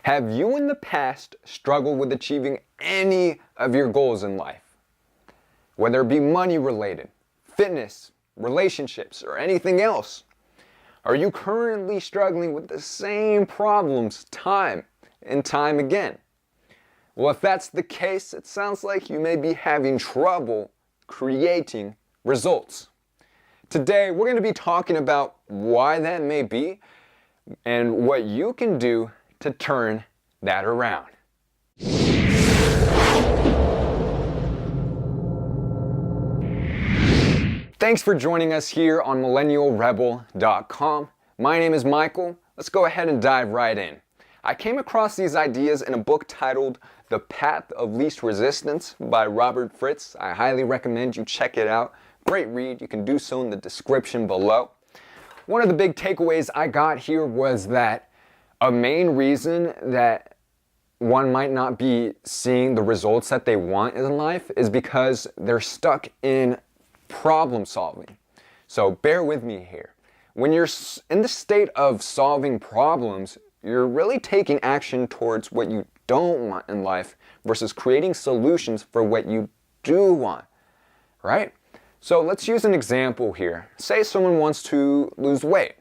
Have you in the past struggled with achieving any of your goals in life? Whether it be money related, fitness, relationships, or anything else? Are you currently struggling with the same problems time and time again? Well, if that's the case, it sounds like you may be having trouble creating results. Today, we're going to be talking about why that may be and what you can do to turn that around. Thanks for joining us here on MillennialRebel.com. My name is Michael. Let's go ahead and dive right in. I came across these ideas in a book titled The Path of Least Resistance by Robert Fritz. I highly recommend you check it out. Great read. You can do so in the description below. One of the big takeaways I got here was that a main reason that one might not be seeing the results that they want in life is because they're stuck in problem solving. So bear with me here. When you're in the state of solving problems, you're really taking action towards what you don't want in life versus creating solutions for what you do want, right? So let's use an example here. Say someone wants to lose weight.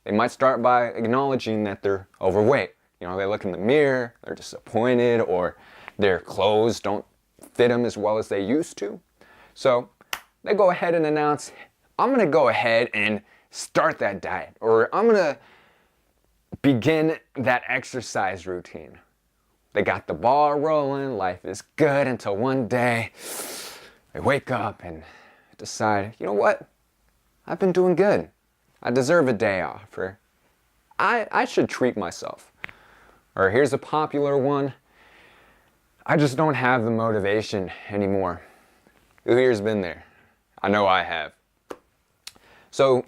They might start by acknowledging that they're overweight. You know, they look in the mirror, they're disappointed, or their clothes don't fit them as well as they used to. So they go ahead and announce, I'm going to go ahead and start that diet, or I'm going to begin that exercise routine. They got the ball rolling, life is good until one day they wake up and decide, you know what, I've been doing good. I deserve a day off, or I should treat myself. Or here's a popular one, I just don't have the motivation anymore. Who here's been there? I know I have. So,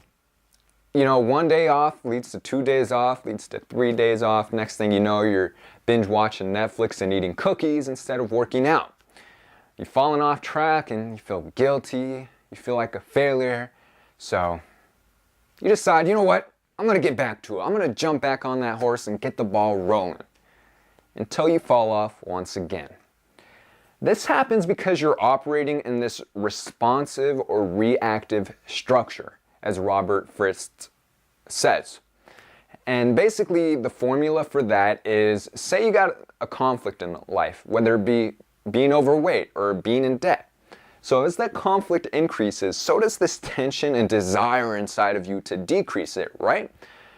you know, one day off leads to 2 days off, leads to 3 days off. Next thing you know, you're binge watching Netflix and eating cookies instead of working out. You've fallen off track and you feel guilty. You feel like a failure. So you decide, you know what? I'm going to get back to it. I'm going to jump back on that horse and get the ball rolling until you fall off once again. This happens because you're operating in this responsive or reactive structure, as Robert Fritz says. And basically the formula for that is, say you got a conflict in life, whether it be being overweight or being in debt. So as that conflict increases, so does this tension and desire inside of you to decrease it, right?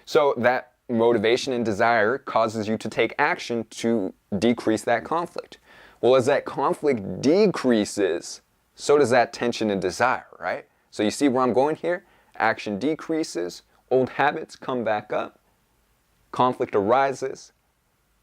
So that motivation and desire causes you to take action to decrease that conflict. Well, as that conflict decreases, so does that tension and desire, right? So you see where I'm going here? Action decreases, old habits come back up, conflict arises,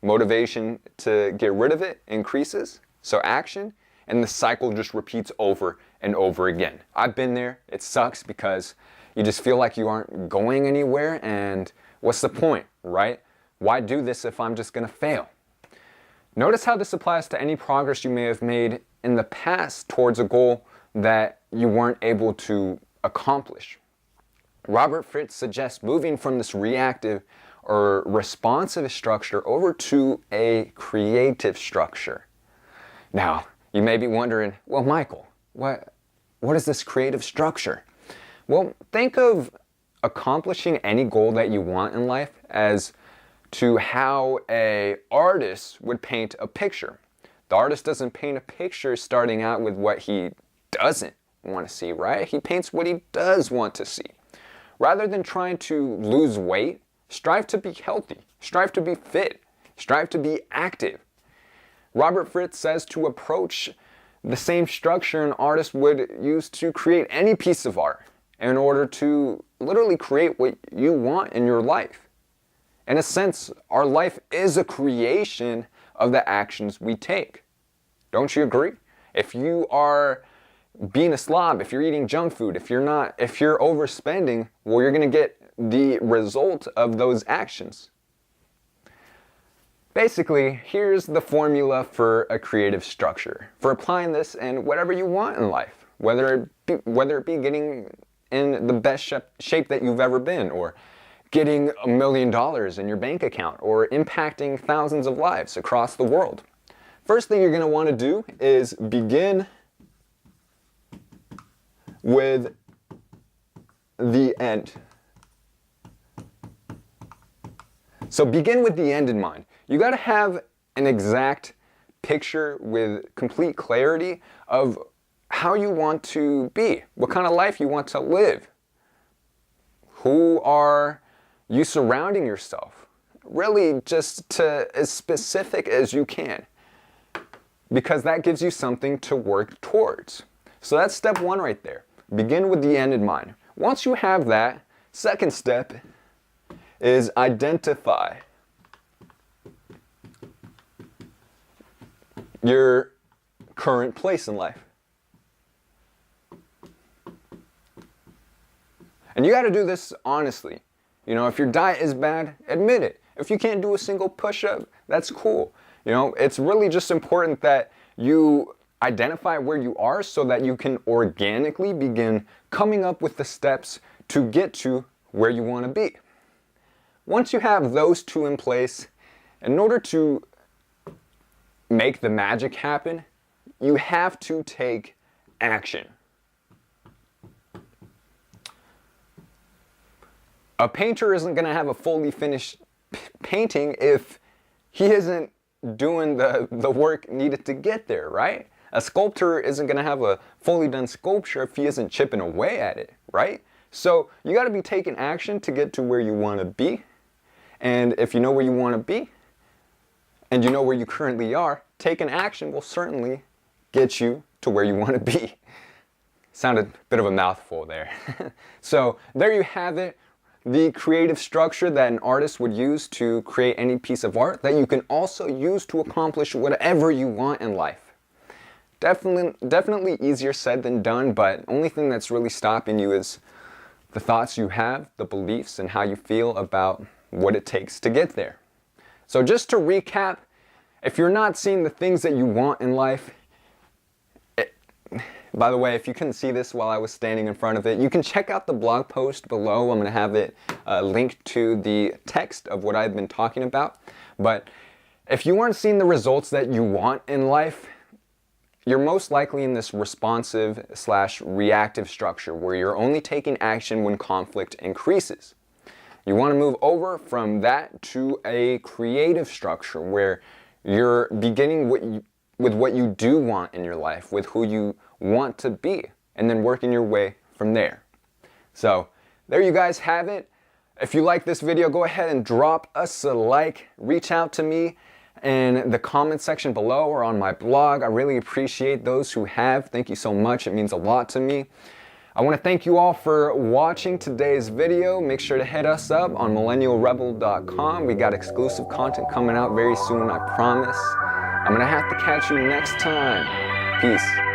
motivation to get rid of it increases, so action, and the cycle just repeats over and over again. I've been there. It sucks because you just feel like you aren't going anywhere, and what's the point, right? Why do this if I'm just going to fail? Notice how this applies to any progress you may have made in the past towards a goal that you weren't able to accomplish. Robert Fritz suggests moving from this reactive or responsive structure over to a creative structure. Now, you may be wondering, well, Michael, what is this creative structure? Well, think of accomplishing any goal that you want in life as to how an artist would paint a picture. The artist doesn't paint a picture starting out with what he doesn't want to see, right? He paints what he does want to see. Rather than trying to lose weight, strive to be healthy, strive to be fit, strive to be active. Robert Fritz says to approach the same structure an artist would use to create any piece of art in order to literally create what you want in your life. In a sense, our life is a creation of the actions we take. Don't you agree? If you are being a slob, if you're eating junk food, if you're overspending, well, you're going to get the result of those actions. Basically, here's the formula for a creative structure, for applying this in whatever you want in life, whether it be getting in the best shape that you've ever been, or getting $1 million in your bank account or impacting thousands of lives across the world. First thing you're going to want to do is begin with the end. So begin with the end in mind. You got to have an exact picture with complete clarity of how you want to be, what kind of life you want to live. Who are you surrounding yourself? Really just to as specific as you can, because that gives you something to work towards. So that's step one right there. Begin with the end in mind. Once you have that, second step is identify your current place in life. And you got to do this honestly. You know, if your diet is bad, admit it. If you can't do a single push-up, that's cool. You know, it's really just important that you identify where you are so that you can organically begin coming up with the steps to get to where you want to be. Once you have those two in place, in order to make the magic happen, you have to take action. A painter isn't going to have a fully finished painting if he isn't doing the work needed to get there, right? A sculptor isn't going to have a fully done sculpture if he isn't chipping away at it, right? So you got to be taking action to get to where you want to be. And if you know where you want to be, and you know where you currently are, taking action will certainly get you to where you want to be. Sounded a bit of a mouthful there. So there you have it. The creative structure that an artist would use to create any piece of art that you can also use to accomplish whatever you want in life. Definitely easier said than done, but only thing that's really stopping you is the thoughts you have, the beliefs, and how you feel about what it takes to get there. So just to recap, if you're not seeing the things that you want in life, by the way, if you couldn't see this while I was standing in front of it, you can check out the blog post below. I'm going to have it linked to the text of what I've been talking about. But if you aren't seeing the results that you want in life, you're most likely in this responsive/reactive structure where you're only taking action when conflict increases. You want to move over from that to a creative structure where you're beginning with what you do want in your life, with who you want to be, and then working your way from there. So there you guys have it. If you like this video, go ahead and drop us a like. Reach out to me in the comment section below or on my blog. I really appreciate those who have. Thank you so much. It means a lot to me. I want to thank you all for watching today's video. Make sure to hit us up on millennialrebel.com. We got exclusive content coming out very soon, I promise. I'm going to have to catch you next time. Peace.